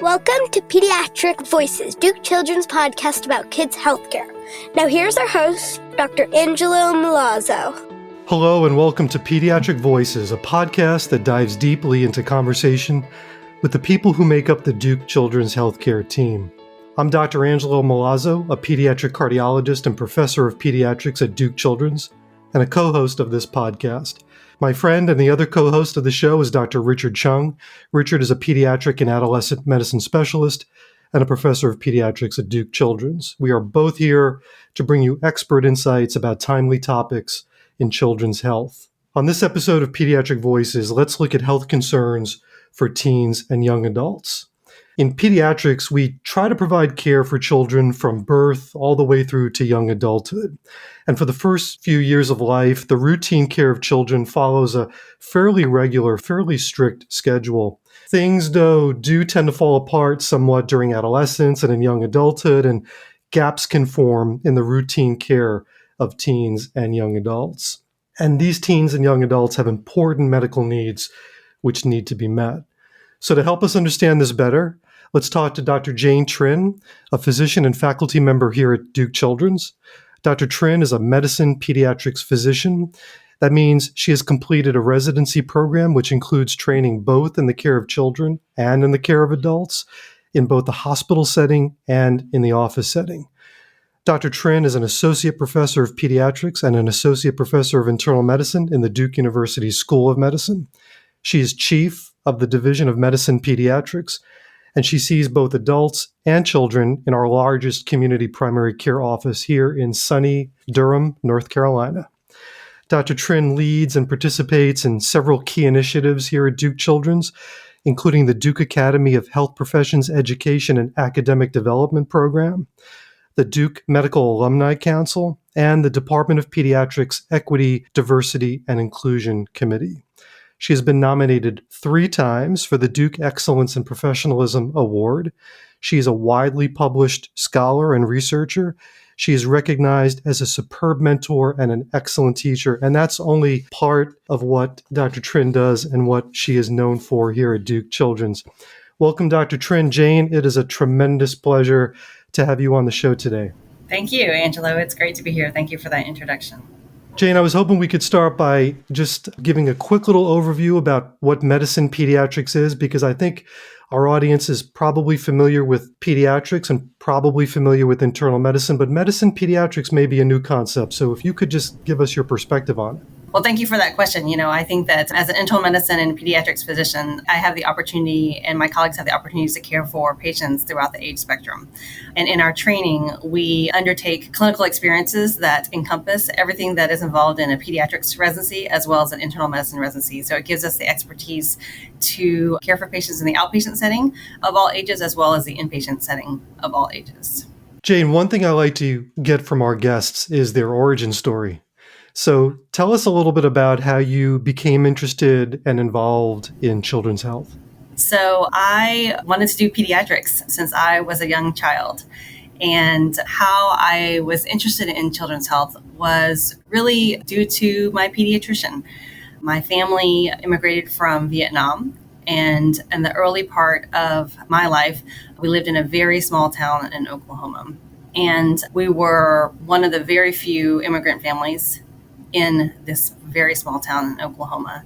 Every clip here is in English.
Welcome to Pediatric Voices, Duke Children's podcast about kids' healthcare. Now here's our host, Dr. Angelo Milazzo. Hello and welcome to Pediatric Voices, a podcast that dives deeply into conversation with the people who make up the Duke Children's healthcare team. I'm Dr. Angelo Milazzo, a pediatric cardiologist and professor of pediatrics at Duke Children's, and a co-host of this podcast. My friend and the other co-host of the show is Dr. Richard Chung. Richard is a pediatric and adolescent medicine specialist and a professor of pediatrics at Duke Children's. We are both here to bring you expert insights about timely topics in children's health. On this episode of Pediatric Voices, let's look at health concerns for teens and young adults. In pediatrics, we try to provide care for children from birth all the way through to young adulthood. And for the first few years of life, the routine care of children follows a fairly regular, fairly strict schedule. Things, though, do tend to fall apart somewhat during adolescence and in young adulthood, and gaps can form in the routine care of teens and young adults. And these teens and young adults have important medical needs which need to be met. So to help us understand this better, let's talk to Dr. Jane Trinh, a physician and faculty member here at Duke Children's. Dr. Trinh is a medicine pediatrics physician. That means she has completed a residency program which includes training both in the care of children and in the care of adults, in both the hospital setting and in the office setting. Dr. Trinh is an associate professor of pediatrics and an associate professor of internal medicine in the Duke University School of Medicine. She is chief of the Division of Medicine Pediatrics, and she sees both adults and children in our largest community primary care office here in sunny Durham, North Carolina. Dr. Trinh leads and participates in several key initiatives here at Duke Children's, including the Duke Academy of Health Professions Education and Academic Development Program, the Duke Medical Alumni Council, and the Department of Pediatrics Equity, Diversity, and Inclusion Committee. She has been nominated 3 times for the Duke Excellence in Professionalism Award. She is a widely published scholar and researcher. She is recognized as a superb mentor and an excellent teacher, and that's only part of what Dr. Trinh does and what she is known for here at Duke Children's. Welcome, Dr. Trinh. Jane, it is a tremendous pleasure to have you on the show today. Thank you, Angelo. It's great to be here. Thank you for that introduction. Jane, I was hoping we could start by just giving a quick little overview about what medicine pediatrics is, because I think our audience is probably familiar with pediatrics and probably familiar with internal medicine, but medicine pediatrics may be a new concept. So if you could just give us your perspective on it. Well, thank you for that question. I think that as an internal medicine and pediatrics physician, I have the opportunity and my colleagues have the opportunities to care for patients throughout the age spectrum. And in our training, we undertake clinical experiences that encompass everything that is involved in a pediatrics residency as well as an internal medicine residency. So it gives us the expertise to care for patients in the outpatient setting of all ages as well as the inpatient setting of all ages. Jane, one thing I like to get from our guests is their origin story. So tell us a little bit about how you became interested and involved in children's health. So I wanted to do pediatrics since I was a young child. And how I was interested in children's health was really due to my pediatrician. My family immigrated from Vietnam. And in the early part of my life, we lived in a very small town in Oklahoma. And we were one of the very few immigrant families in this very small town in Oklahoma.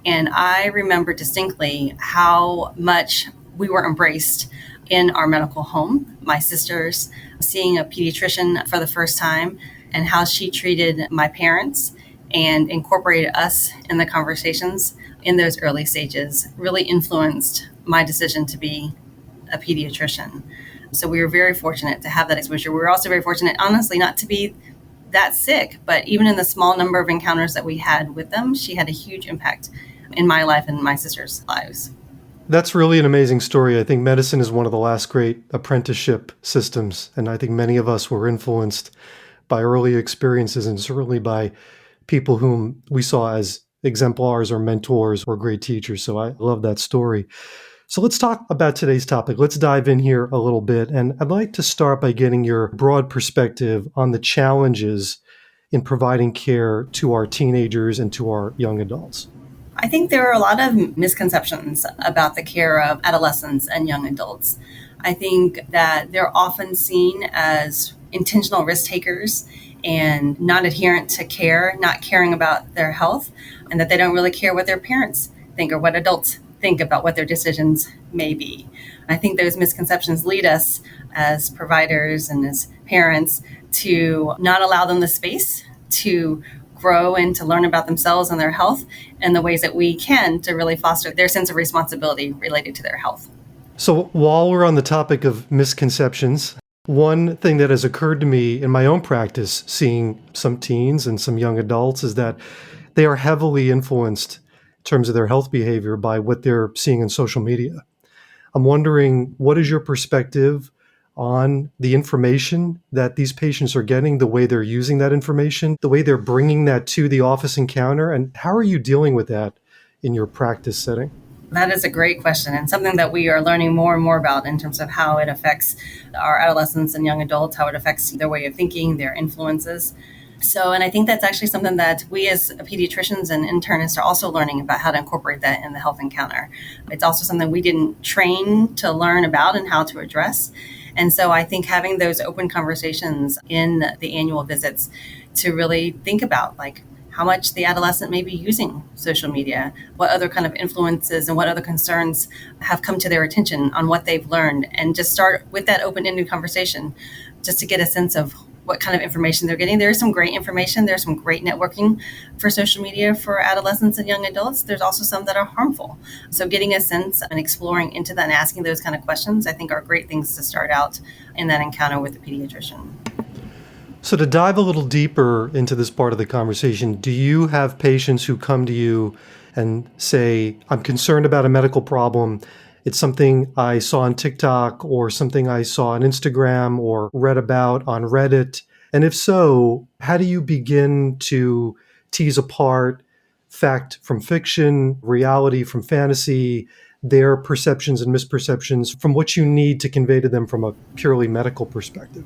And I remember distinctly how much we were embraced in our medical home. My sisters seeing a pediatrician for the first time and how she treated my parents and incorporated us in the conversations in those early stages really influenced my decision to be a pediatrician. So we were very fortunate to have that exposure. We were also very fortunate, honestly, not to be that sick, but even in the small number of encounters that we had with them, she had a huge impact in my life and my sister's lives. That's really an amazing story. I think medicine is one of the last great apprenticeship systems, and I think many of us were influenced by early experiences and certainly by people whom we saw as exemplars or mentors or great teachers. So I love that story. So let's talk about today's topic. Let's dive in here a little bit. And I'd like to start by getting your broad perspective on the challenges in providing care to our teenagers and to our young adults. I think there are a lot of misconceptions about the care of adolescents and young adults. I think that they're often seen as intentional risk takers and not adherent to care, not caring about their health, and that they don't really care what their parents think or what adults think about what their decisions may be. I think those misconceptions lead us as providers and as parents to not allow them the space to grow and to learn about themselves and their health and the ways that we can to really foster their sense of responsibility related to their health. So while we're on the topic of misconceptions, one thing that has occurred to me in my own practice, seeing some teens and some young adults, is that they are heavily influenced in terms of their health behavior by what they're seeing in social media. I'm wondering, what is your perspective on the information that these patients are getting, the way they're using that information, the way they're bringing that to the office encounter, and how are you dealing with that in your practice setting? That is a great question and something that we are learning more and more about in terms of how it affects our adolescents and young adults, how it affects their way of thinking, their influences. And I think that's actually something that we as pediatricians and internists are also learning about how to incorporate that in the health encounter. It's also something we didn't train to learn about and how to address. And so I think having those open conversations in the annual visits to really think about how much the adolescent may be using social media, what other kind of influences and what other concerns have come to their attention on what they've learned, and just start with that open-ended conversation just to get a sense of what kind of information they're getting. There's some great information. There's some great networking for social media for adolescents and young adults. There's also some that are harmful. So getting a sense and exploring into that and asking those kind of questions, I think are great things to start out in that encounter with the pediatrician. So to dive a little deeper into this part of the conversation, do you have patients who come to you and say, I'm concerned about a medical problem. It's something I saw on TikTok or something I saw on Instagram or read about on Reddit? And if so, how do you begin to tease apart fact from fiction, reality from fantasy, their perceptions and misperceptions from what you need to convey to them from a purely medical perspective?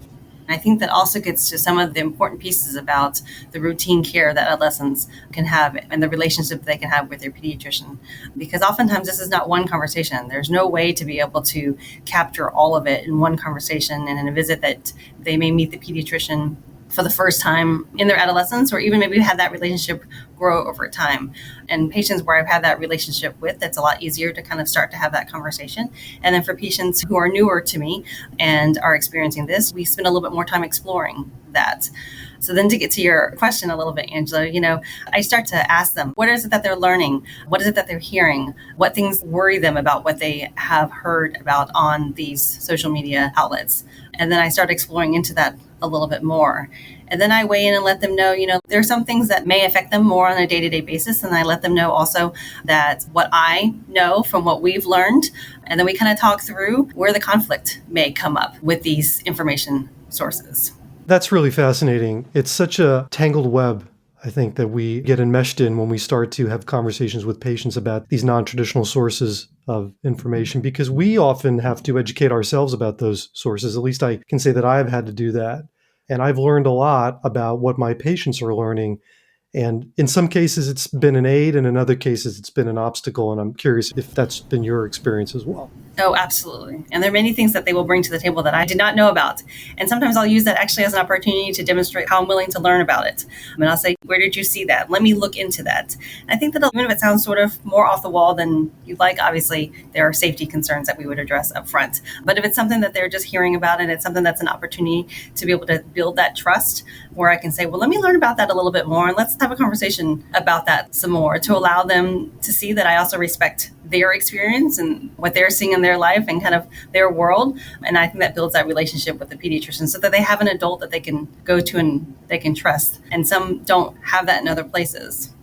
I think that also gets to some of the important pieces about the routine care that adolescents can have and the relationship they can have with their pediatrician. Because oftentimes this is not one conversation. There's no way to be able to capture all of it in one conversation and in a visit that they may meet the pediatrician for the first time in their adolescence, or even maybe had that relationship grow over time. And patients where I've had that relationship with, that's a lot easier to kind of start to have that conversation. And then for patients who are newer to me and are experiencing this, we spend a little bit more time exploring that. So then to get to your question a little bit, Angela, I start to ask them, what is it that they're learning? What is it that they're hearing? What things worry them about what they have heard about on these social media outlets? And then I start exploring into that a little bit more. And then I weigh in and let them know, there are some things that may affect them more on a day-to-day basis. And I let them know also that what I know from what we've learned. And then we kind of talk through where the conflict may come up with these information sources. That's really fascinating. It's such a tangled web, I think, that we get enmeshed in when we start to have conversations with patients about these non-traditional sources of information, because we often have to educate ourselves about those sources. At least I can say that I've had to do that. And I've learned a lot about what my patients are learning. And in some cases, it's been an aid, and in other cases, it's been an obstacle. And I'm curious if that's been your experience as well. Oh, absolutely. And there are many things that they will bring to the table that I did not know about. And sometimes I'll use that actually as an opportunity to demonstrate how I'm willing to learn about it. And I'll say, where did you see that? Let me look into that. And I think that even if it sounds sort of more off the wall than you'd like, obviously there are safety concerns that we would address up front. But if it's something that they're just hearing about and it's something that's an opportunity to be able to build that trust, where I can say, well, let me learn about that a little bit more and let's have a conversation about that some more, to allow them to see that I also respect their experience and what they're seeing in their life and kind of their world. And I think that builds that relationship with the pediatrician so that they have an adult that they can go to and they can trust. And some don't have that in other places.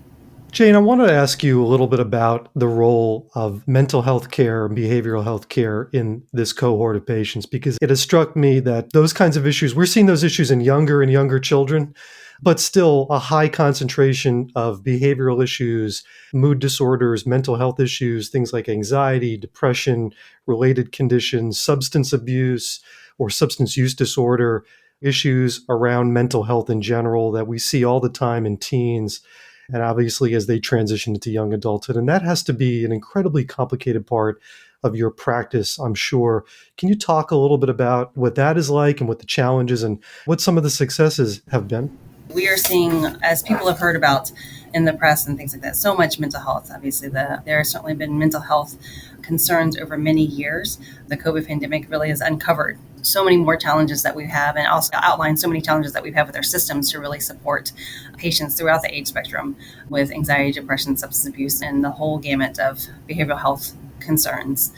Jane, I wanted to ask you a little bit about the role of mental health care and behavioral health care in this cohort of patients, because it has struck me that those kinds of issues, we're seeing those issues in younger and younger children, but still a high concentration of behavioral issues, mood disorders, mental health issues, things like anxiety, depression, related conditions, substance abuse or substance use disorder, issues around mental health in general that we see all the time in teens. and obviously as they transition into young adulthood. And that has to be an incredibly complicated part of your practice, I'm sure. Can you talk a little bit about what that is like and what the challenges and what some of the successes have been? We are seeing, as people have heard about in the press and things like that, so much mental health. Obviously, there has certainly been mental health concerns over many years. The COVID pandemic really has uncovered so many more challenges that we have, and also outlined so many challenges that we have with our systems to really support patients throughout the age spectrum with anxiety, depression, substance abuse, and the whole gamut of behavioral health concerns.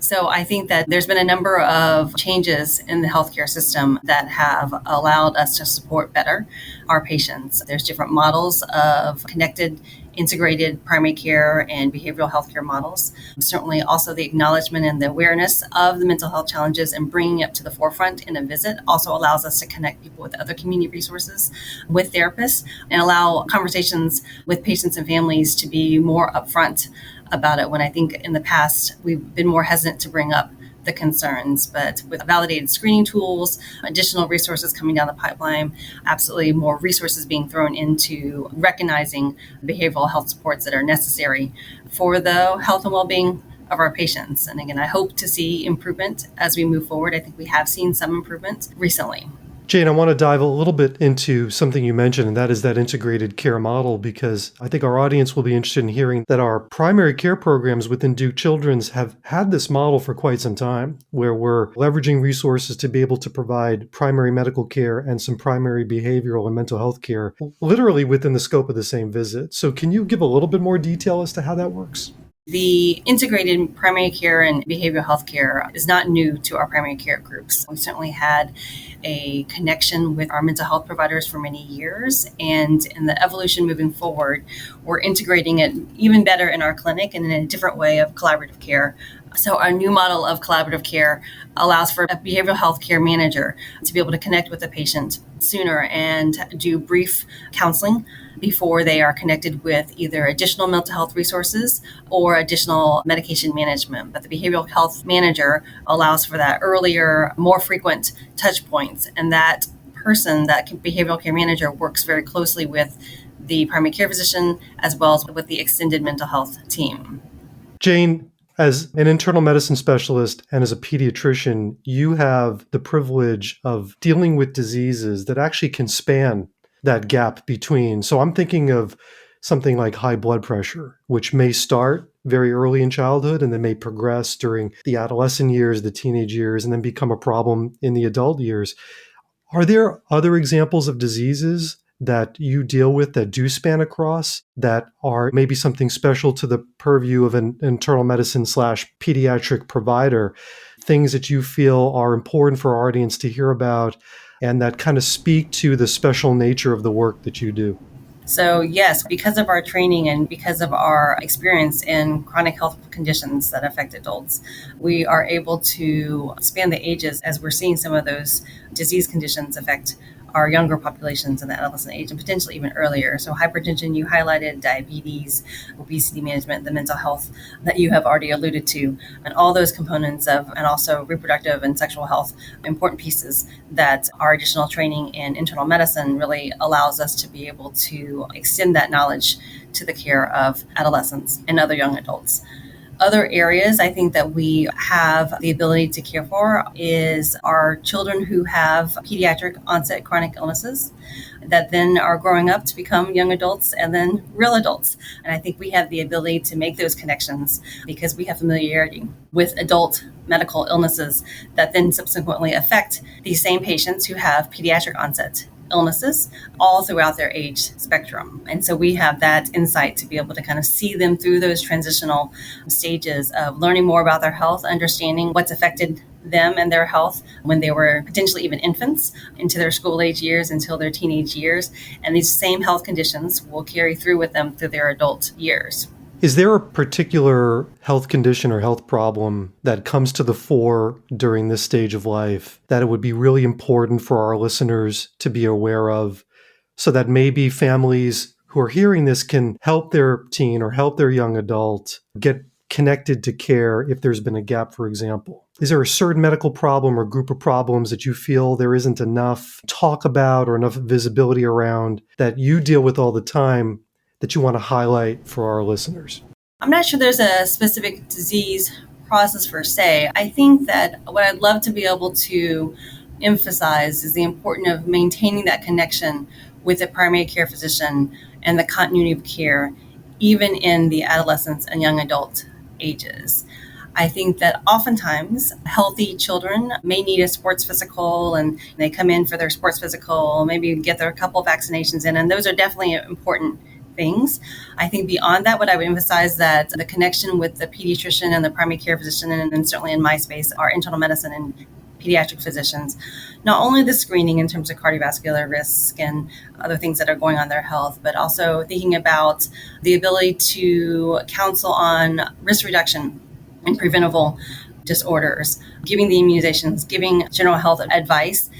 So I think that there's been a number of changes in the healthcare system that have allowed us to support better our patients. There's different models of connected, integrated primary care and behavioral healthcare models. Certainly also the acknowledgement and the awareness of the mental health challenges and bringing it to the forefront in a visit also allows us to connect people with other community resources, with therapists, and allow conversations with patients and families to be more upfront about it, when I think in the past we've been more hesitant to bring up the concerns. But with validated screening tools, additional resources coming down the pipeline, absolutely more resources being thrown into recognizing behavioral health supports that are necessary for the health and well-being of our patients. And again, I hope to see improvement as we move forward. I think we have seen some improvement recently. Jane, I want to dive a little bit into something you mentioned, and that is that integrated care model, because I think our audience will be interested in hearing that our primary care programs within Duke Children's have had this model for quite some time, where we're leveraging resources to be able to provide primary medical care and some primary behavioral and mental health care, literally within the scope of the same visit. So can you give a little bit more detail as to how that works? The integrated primary care and behavioral health care is not new to our primary care groups. We certainly had a connection with our mental health providers for many years, and in the evolution moving forward, we're integrating it even better in our clinic and in a different way of collaborative care. So our new model of collaborative care allows for a behavioral health care manager to be able to connect with the patient sooner and do brief counseling before they are connected with either additional mental health resources or additional medication management. But the behavioral health manager allows for that earlier, more frequent touch points. And that person, that behavioral care manager, works very closely with the primary care physician as well as with the extended mental health team. Jane, as an internal medicine specialist and as a pediatrician, you have the privilege of dealing with diseases that actually can span that gap between. So I'm thinking of something like high blood pressure, which may start very early in childhood and then may progress during the adolescent years, the teenage years, and then become a problem in the adult years. Are there other examples of diseases that you deal with that do span across, that are maybe something special to the purview of an internal medicine / pediatric provider, things that you feel are important for our audience to hear about and that kind of speak to the special nature of the work that you do? So yes, because of our training and because of our experience in chronic health conditions that affect adults, we are able to span the ages as we're seeing some of those disease conditions affect our younger populations in the adolescent age and potentially even earlier. So hypertension, you highlighted, diabetes, obesity management, the mental health that you have already alluded to, and all those components of, and also reproductive and sexual health, important pieces that our additional training in internal medicine really allows us to be able to extend that knowledge to the care of adolescents and other young adults. Other areas I think that we have the ability to care for is our children who have pediatric onset chronic illnesses that then are growing up to become young adults and then real adults. And I think we have the ability to make those connections because we have familiarity with adult medical illnesses that then subsequently affect these same patients who have pediatric onset illnesses all throughout their age spectrum. And so we have that insight to be able to kind of see them through those transitional stages of learning more about their health, understanding what's affected them and their health when they were potentially even infants into their school age years until their teenage years. And these same health conditions will carry through with them through their adult years. Is there a particular health condition or health problem that comes to the fore during this stage of life that it would be really important for our listeners to be aware of so that maybe families who are hearing this can help their teen or help their young adult get connected to care if there's been a gap, for example? Is there a certain medical problem or group of problems that you feel there isn't enough talk about or enough visibility around that you deal with all the time that you want to highlight for our listeners? I'm not sure there's a specific disease process per se. I think that what I'd love to be able to emphasize is the importance of maintaining that connection with the primary care physician and the continuity of care, even in the adolescents and young adult ages. I think that oftentimes healthy children may need a sports physical, and they come in for their sports physical, maybe get their couple vaccinations in, and those are definitely important things. I think beyond that, what I would emphasize that the connection with the pediatrician and the primary care physician, and certainly in my space, our internal medicine and pediatric physicians, not only the screening in terms of cardiovascular risk and other things that are going on in their health, but also thinking about the ability to counsel on risk reduction and preventable disorders, giving the immunizations, giving general health advice,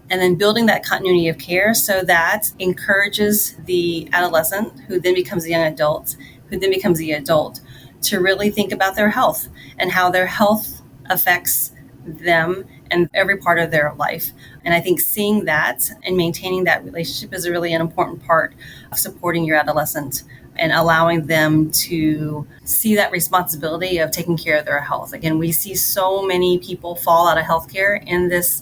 and then building that continuity of care so that encourages the adolescent, who then becomes a young adult, who then becomes the adult, to really think about their health and how their health affects them and every part of their life. And I think seeing that and maintaining that relationship is really an important part of supporting your adolescent and allowing them to see that responsibility of taking care of their health. Again, we see so many people fall out of healthcare in this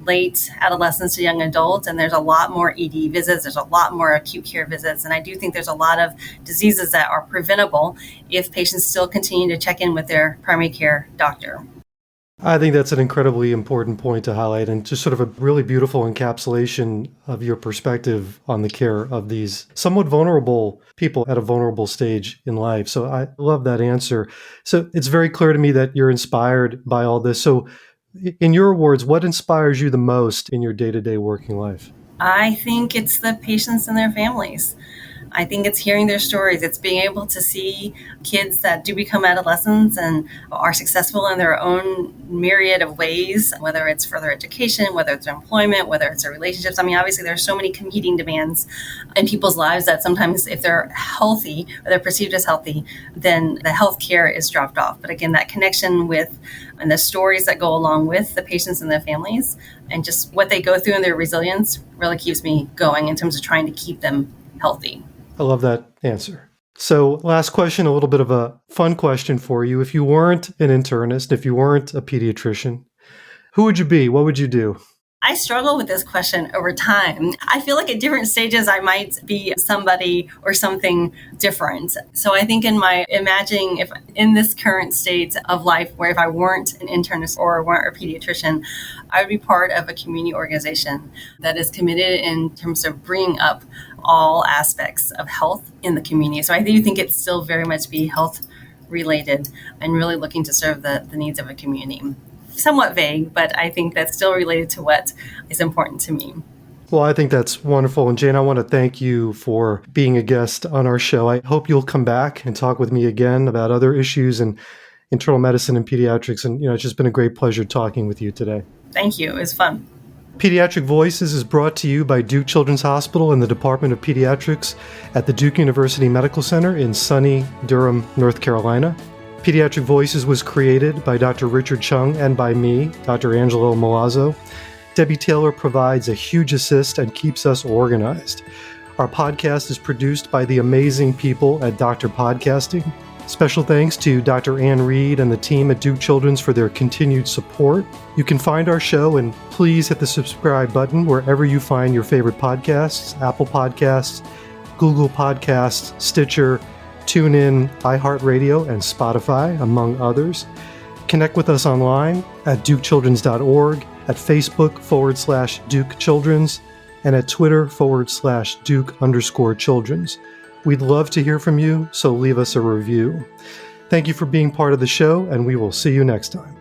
late adolescence to young adult, and there's a lot more ED visits, there's a lot more acute care visits, and I do think there's a lot of diseases that are preventable if patients still continue to check in with their primary care doctor. I think that's an incredibly important point to highlight, and just sort of a really beautiful encapsulation of your perspective on the care of these somewhat vulnerable people at a vulnerable stage in life. So I love that answer. So it's very clear to me that you're inspired by all this. So in your words, what inspires you the most in your day-to-day working life? I think it's the patients and their families. I think it's hearing their stories. It's being able to see kids that do become adolescents and are successful in their own myriad of ways, whether it's further education, whether it's employment, whether it's their relationships. I mean, obviously, there are so many competing demands in people's lives that sometimes if they're healthy or they're perceived as healthy, then the health care is dropped off. But again, that connection with and the stories that go along with the patients and their families and just what they go through and their resilience really keeps me going in terms of trying to keep them healthy. I love that answer. So last question, a little bit of a fun question for you. If you weren't an internist, if you weren't a pediatrician, who would you be? What would you do? I struggle with this question over time. I feel like at different stages, I might be somebody or something different. So I think in my imagining if in this current state of life, where if I weren't an internist or weren't a pediatrician, I would be part of a community organization that is committed in terms of bringing up all aspects of health in the community. So I do think it's still very much be health related and really looking to serve the needs of a community. Somewhat vague, but I think that's still related to what is important to me. Well, I think that's wonderful. And Jane, I want to thank you for being a guest on our show. I hope you'll come back and talk with me again about other issues in internal medicine and pediatrics. And, it's just been a great pleasure talking with you today. Thank you. It was fun. Pediatric Voices is brought to you by Duke Children's Hospital and the Department of Pediatrics at the Duke University Medical Center in sunny Durham, North Carolina. Pediatric Voices was created by Dr. Richard Chung and by me, Dr. Angelo Milazzo. Debbie Taylor provides a huge assist and keeps us organized. Our podcast is produced by the amazing people at Dr. Podcasting. Special thanks to Dr. Ann Reed and the team at Duke Children's for their continued support. You can find our show and please hit the subscribe button wherever you find your favorite podcasts, Apple Podcasts, Google Podcasts, Stitcher, TuneIn, iHeartRadio, and Spotify, among others. Connect with us online at dukechildrens.org, at Facebook /Duke Children's, and at Twitter /Duke_Children's. We'd love to hear from you, so leave us a review. Thank you for being part of the show, and we will see you next time.